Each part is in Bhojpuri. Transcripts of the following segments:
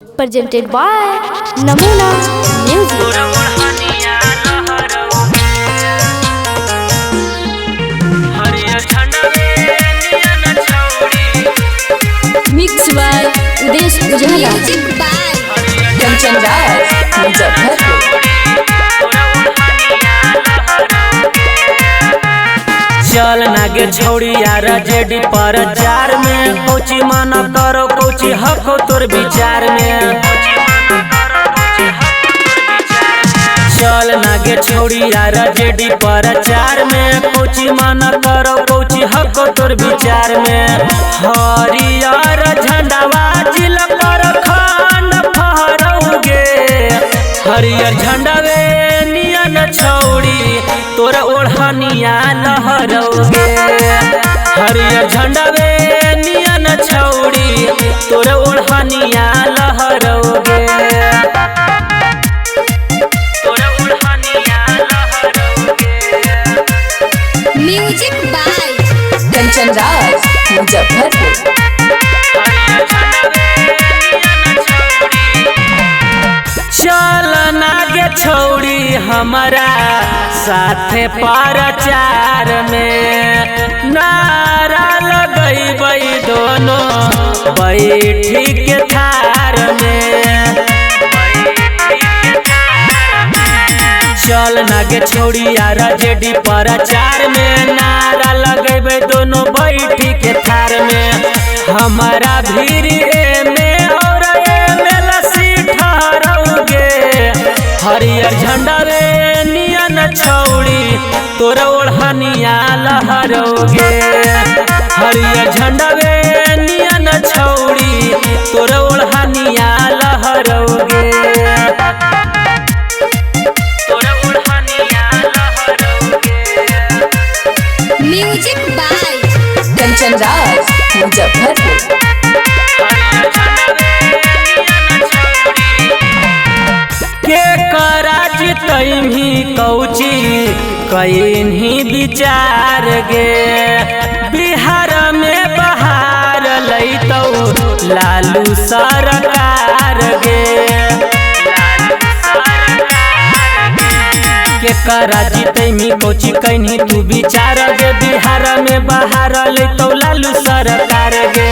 presented by Namuna Music. Mixed by Udesh Ujala. Kanchan Raj Muzaffarpur. चल नागे छोड़ी यार जेडी पर जार में कोची मन करो कोची हको तोर विचार में। चल नागे छोड़ी यार जेडी पर चार में कोची मन करो कोची हको तोर विचार में। हरियर झंडावा जिल पर खंड फहरौगे हरियर झंडावे नियन छोड़ी तोर ओढ़निया लहरौगे हरियर झंडावे नियन छोड़ी तोर ओढ़निया लहरौगे तोर ओढ़निया लहरौगे। Music by Kanchan Raj Muzaffarpur. चल नागे छोड़ी हमारा साथे प्रचार में नारा लगैबै दोनों बैठी के थार में। चल नागे छोड़ी यार जेडी प्रचार में नारा लगैबै दोनों बैठी के थार में। हमारा भीड़ में और हरियर झंडा रे नियन छोड़ी तोर ओढ़निया लहरौगे हरियर झंडा रे नियन छोड़ी तोर ओढ़निया लहरौगे तोर ओढ़निया लहरौगे। Music by Kanchan Raj Muzaffarpur. के कराज तैमी कौची कहीं विचार गे बिहार में बहार लैतौ लालू सरकार गे। के कराज तैमी कौची कहीं तू विचार गे बिहार में बहार लैतौ लालू सरकार गे।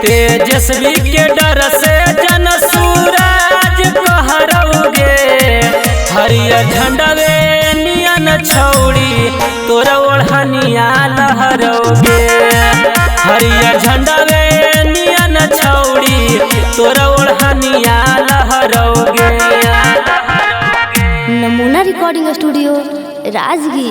तेजस्वी के डर से जन सूरज कहरौगे हरियर झंडा रे नियन छोड़ी तोर ओढ़निया लहरौगे हरियर झंडा रे नियन छोड़ी तोर ओढ़निया लहरौगे। Namuna Recording Studio, Rajgir.